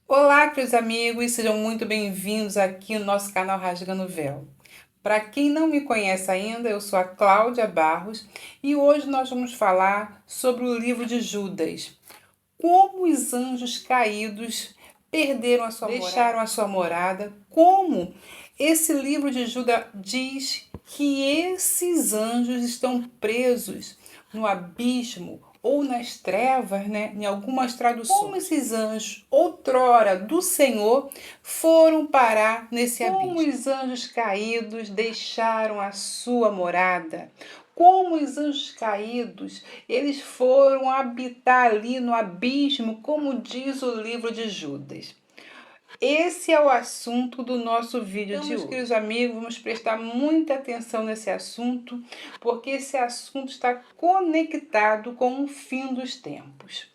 Olá, queridos amigos, sejam muito bem-vindos aqui no nosso canal Rasgando o Véu. Para quem não me conhece ainda, eu sou a Cláudia Barros e hoje nós vamos falar sobre o livro de Judas. Como os anjos caídos perderam a sua morada, deixaram a sua morada, como esse livro de Judas diz que esses anjos estão presos no abismo ou nas trevas, né? Em algumas traduções. Como esses anjos, outrora do Senhor, foram parar nesse abismo. Como os anjos caídos deixaram a sua morada. Como os anjos caídos, eles foram habitar ali no abismo, como diz o livro de Judas. Esse é o assunto do nosso vídeo de hoje. Queridos amigos, vamos prestar muita atenção nesse assunto, porque esse assunto está conectado com o fim dos tempos.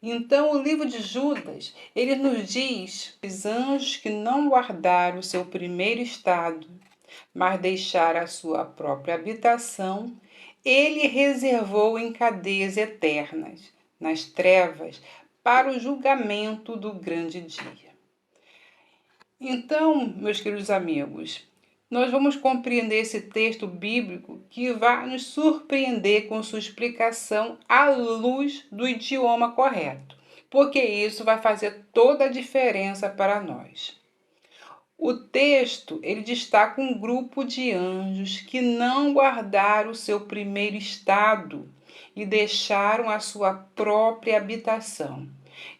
Então, o livro de Judas, ele nos diz: os anjos que não guardaram o seu primeiro estado, mas deixaram a sua própria habitação, ele reservou em cadeias eternas, nas trevas, para o julgamento do grande dia. Então, meus queridos amigos, nós vamos compreender esse texto bíblico que vai nos surpreender com sua explicação à luz do idioma correto, porque isso vai fazer toda a diferença para nós. O texto, ele destaca um grupo de anjos que não guardaram o seu primeiro estado e deixaram a sua própria habitação,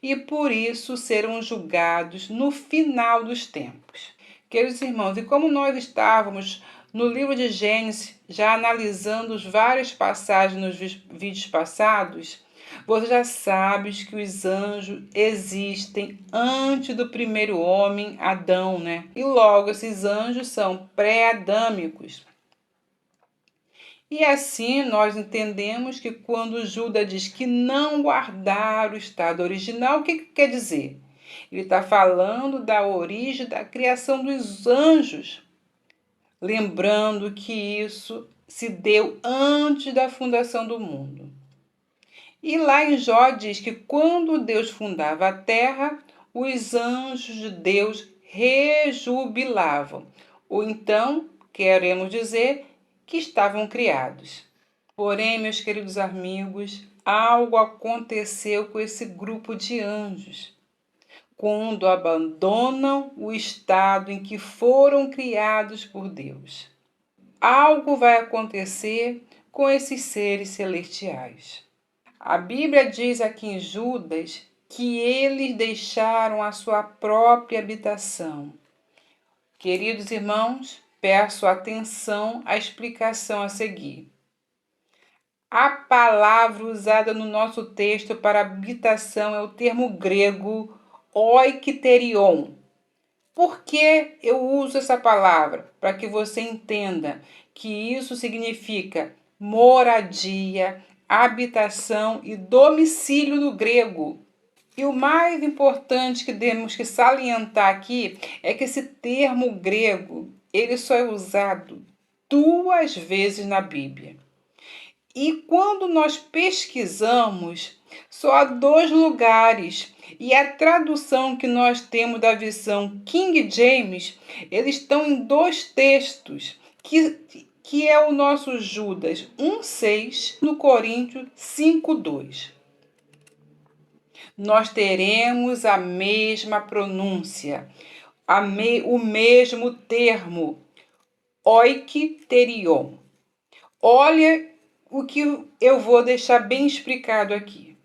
e por isso serão julgados no final dos tempos. Queridos irmãos, e como nós estávamos no livro de Gênesis, já analisando as várias passagens nos vídeos passados, você já sabe que os anjos existem antes do primeiro homem, Adão, né? E logo esses anjos são pré-adâmicos. E assim nós entendemos que quando Judas diz que não guardar o estado original, o que quer dizer? Ele está falando da origem da criação dos anjos, lembrando que isso se deu antes da fundação do mundo. E lá em Jó diz que quando Deus fundava a terra, os anjos de Deus rejubilavam, ou então, queremos dizer, que estavam criados. Porém, meus queridos amigos, algo aconteceu com esse grupo de anjos. Quando abandonam o estado em que foram criados por Deus. Algo vai acontecer com esses seres celestiais. A Bíblia diz aqui em Judas que eles deixaram a sua própria habitação. Queridos irmãos, peço atenção à explicação a seguir. A palavra usada no nosso texto para habitação é o termo grego oikterion. Por que eu uso essa palavra? Para que você entenda que isso significa moradia, habitação e domicílio no grego. E o mais importante que temos que salientar aqui é que esse termo grego, ele só é usado 2 vezes na Bíblia. E quando nós pesquisamos, só há 2 lugares. E a tradução que nós temos da versão King James, eles estão em 2 textos, que é o nosso Judas 1,6 no Coríntios 5,2. Nós teremos a mesma pronúncia, o mesmo termo, oikterion. Olha o que eu vou deixar bem explicado aqui.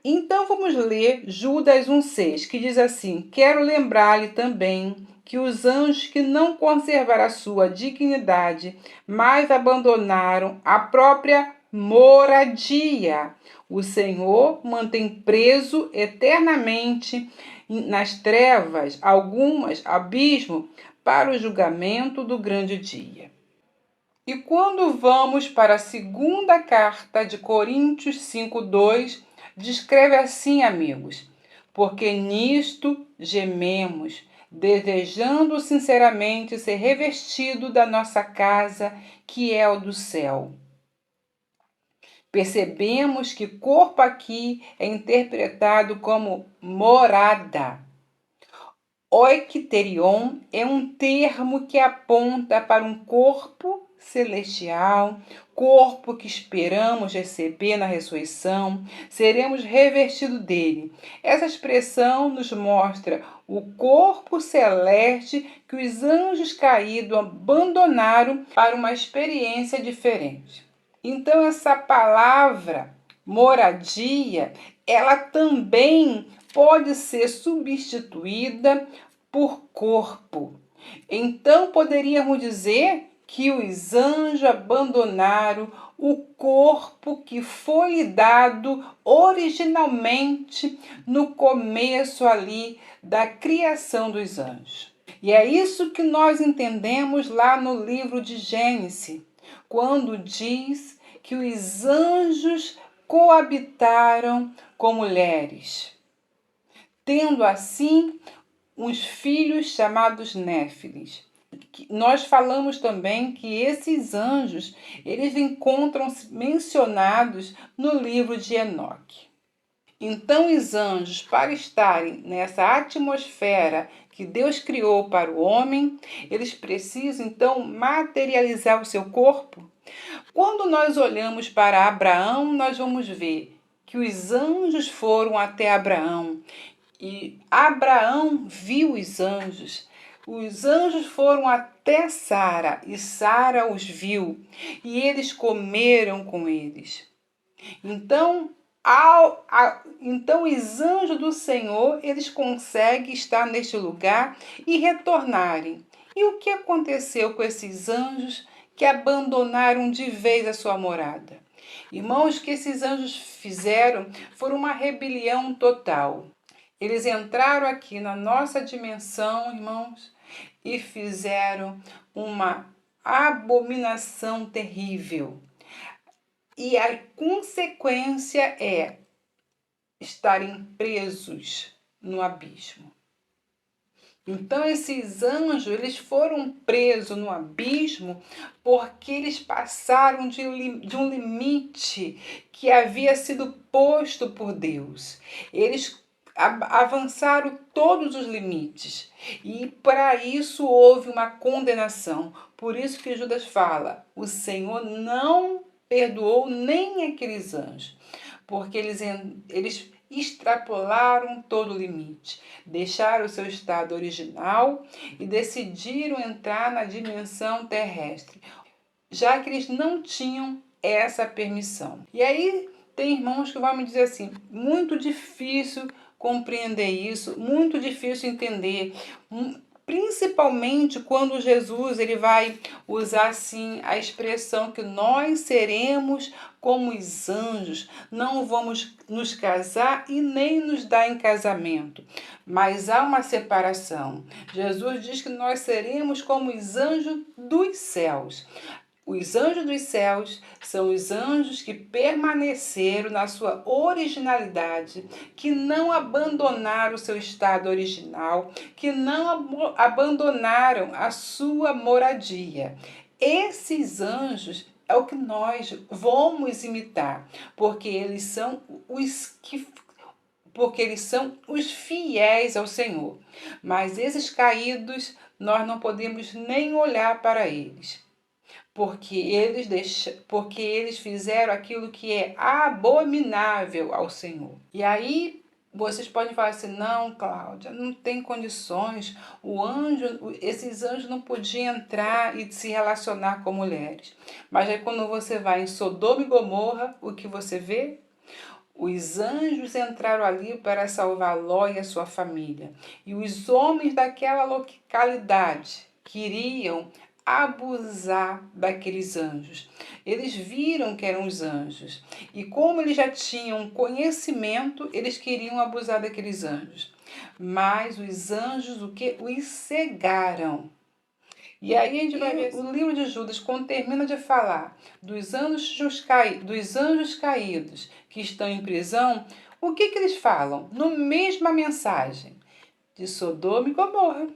Então vamos ler Judas 1,6, que diz assim: quero lembrar-lhe também que os anjos que não conservaram a sua dignidade, mas abandonaram a própria moradia, o Senhor mantém preso eternamente nas trevas, algumas abismo, para o julgamento do grande dia. E quando vamos para a segunda carta de Coríntios 5,2, descreve assim, amigos: porque nisto gememos, desejando sinceramente ser revestido da nossa casa, que é o do céu. Percebemos que corpo aqui é interpretado como morada. Oiketerion é um termo que aponta para um corpo celestial, corpo que esperamos receber na ressurreição, seremos revestidos dele. Essa expressão nos mostra o corpo celeste que os anjos caídos abandonaram para uma experiência diferente. Então, essa palavra moradia, ela também pode ser substituída por corpo. Então, poderíamos dizer que os anjos abandonaram o corpo que foi lhe dado originalmente no começo ali da criação dos anjos. E é isso que nós entendemos lá no livro de Gênesis, quando diz que os anjos coabitaram com mulheres, tendo assim uns filhos chamados Néfilis. Nós falamos também que esses anjos, eles encontram-se mencionados no livro de Enoque. Então, os anjos, para estarem nessa atmosfera que Deus criou para o homem, eles precisam, então, materializar o seu corpo. Quando nós olhamos para Abraão, nós vamos ver que os anjos foram até Abraão e Abraão viu os anjos. Os anjos foram até Sara e Sara os viu e eles comeram com eles. Então, os anjos do Senhor, eles conseguem estar neste lugar e retornarem. E o que aconteceu com esses anjos que abandonaram de vez a sua morada? Irmãos, o que esses anjos fizeram foi uma rebelião total. Eles entraram aqui na nossa dimensão, irmãos, e fizeram uma abominação terrível. E a consequência é estarem presos no abismo. Então, esses anjos, eles foram presos no abismo porque eles passaram de um limite que havia sido posto por Deus. Eles avançaram todos os limites e para isso houve uma condenação. Por isso que Judas fala, o Senhor não perdoou nem aqueles anjos, porque eles extrapolaram todo o limite, deixaram o seu estado original e decidiram entrar na dimensão terrestre, já que eles não tinham essa permissão. E aí tem irmãos que vão me dizer assim, muito difícil compreender isso, muito difícil entender, principalmente quando Jesus ele vai usar assim a expressão que nós seremos como os anjos, não vamos nos casar e nem nos dar em casamento, mas há uma separação. Jesus diz que nós seremos como os anjos dos céus. Os anjos dos céus são os anjos que permaneceram na sua originalidade, que não abandonaram o seu estado original, que não abandonaram a sua moradia. Esses anjos é o que nós vamos imitar, porque eles são os fiéis ao Senhor. Mas esses caídos, nós não podemos nem olhar para eles. Porque eles fizeram aquilo que é abominável ao Senhor. E aí vocês podem falar assim, não, Cláudia, não tem condições, esses anjos não podiam entrar e se relacionar com mulheres. Mas aí quando você vai em Sodoma e Gomorra, o que você vê? Os anjos entraram ali para salvar Ló e a sua família. E os homens daquela localidade queriam abusar daqueles anjos. Eles viram que eram os anjos. E como eles já tinham conhecimento, eles queriam abusar daqueles anjos. Mas os anjos os cegaram. E aí a gente vai ver o livro de Judas, quando termina de falar dos anjos caídos que estão em prisão, o que eles falam? No mesma mensagem de Sodoma e Gomorra.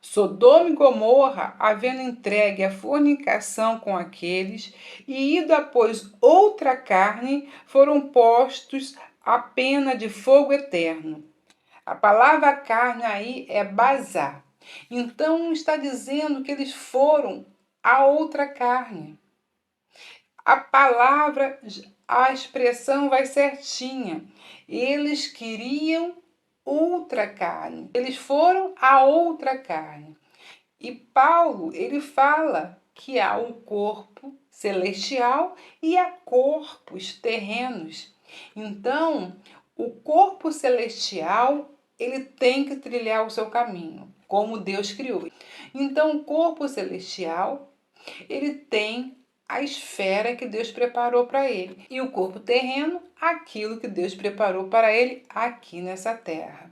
Sodoma e Gomorra, havendo entregue a fornicação com aqueles, e ido após outra carne, foram postos à pena de fogo eterno. A palavra carne aí é bazar. Então está dizendo que eles foram a outra carne. A palavra, a expressão vai certinha. Eles queriam outra carne. Eles foram a outra carne. E Paulo, ele fala que há um corpo celestial e há corpos terrenos. Então, o corpo celestial, ele tem que trilhar o seu caminho, como Deus criou. Então, o corpo celestial, ele tem a esfera que Deus preparou para ele. E o corpo terreno, aquilo que Deus preparou para ele aqui nessa terra.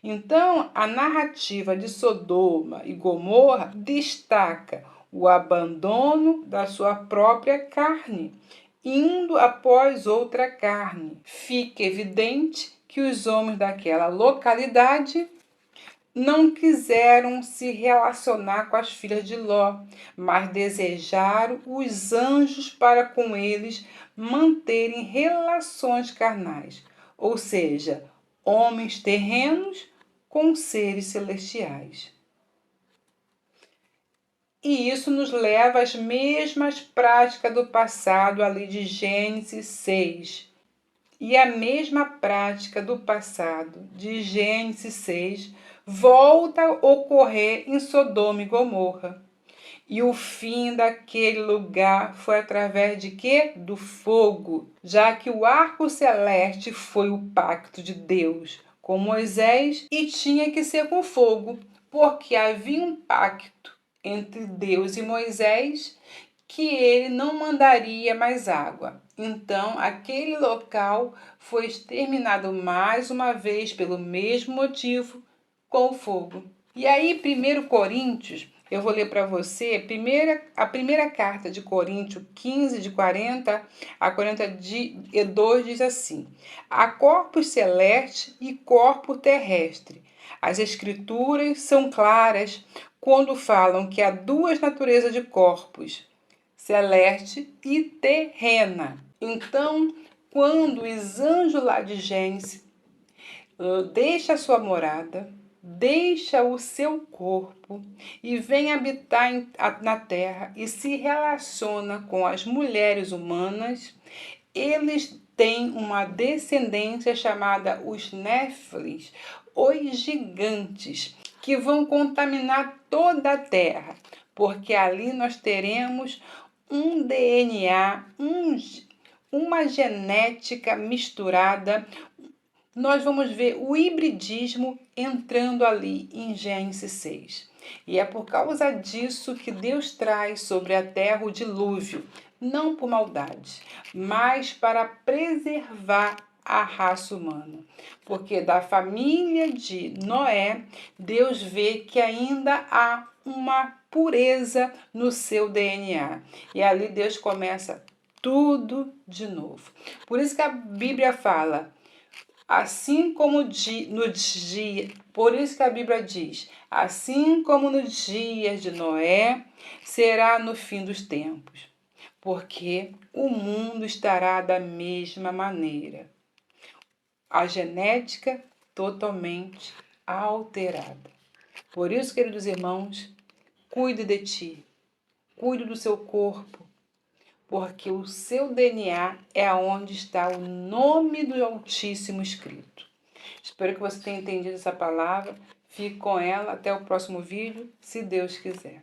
Então, a narrativa de Sodoma e Gomorra destaca o abandono da sua própria carne, indo após outra carne. Fica evidente que os homens daquela localidade não quiseram se relacionar com as filhas de Ló, mas desejaram os anjos para com eles manterem relações carnais, ou seja, homens terrenos com seres celestiais. E isso nos leva às mesmas práticas do passado ali de Gênesis 6. E a mesma prática do passado de Gênesis 6 volta a ocorrer em Sodoma e Gomorra. E o fim daquele lugar foi através de quê? Do fogo, já que o arco celeste foi o pacto de Deus com Moisés e tinha que ser com fogo, porque havia um pacto entre Deus e Moisés que ele não mandaria mais água. Então, aquele local foi exterminado mais uma vez pelo mesmo motivo, com o fogo. E aí, 1 Coríntios, eu vou ler para você a primeira carta de Coríntios 15, de 40 a 42, diz assim: há corpos celestes e corpo terrestre. As escrituras são claras quando falam que há duas naturezas de corpos, celeste e terrena. Então, quando os anjos lá de Gênesis deixa a sua morada, deixa o seu corpo e vem habitar na terra e se relaciona com as mulheres humanas, eles têm uma descendência chamada os Néfilis, os gigantes, que vão contaminar toda a terra, porque ali nós teremos um DNA, uma genética misturada. Nós vamos ver o hibridismo entrando ali em Gênesis 6. E é por causa disso que Deus traz sobre a terra o dilúvio, não por maldade, mas para preservar a raça humana. Porque da família de Noé, Deus vê que ainda há uma pureza no seu DNA. E ali Deus começa tudo de novo. Por isso que a Bíblia fala, assim como no dia, por isso que a Bíblia diz, assim como nos dias de Noé, será no fim dos tempos, porque o mundo estará da mesma maneira. A genética totalmente alterada. Por isso, queridos irmãos, cuide de ti, cuide do seu corpo, porque o seu DNA é onde está o nome do Altíssimo escrito. Espero que você tenha entendido essa palavra. Fique com ela até o próximo vídeo, se Deus quiser.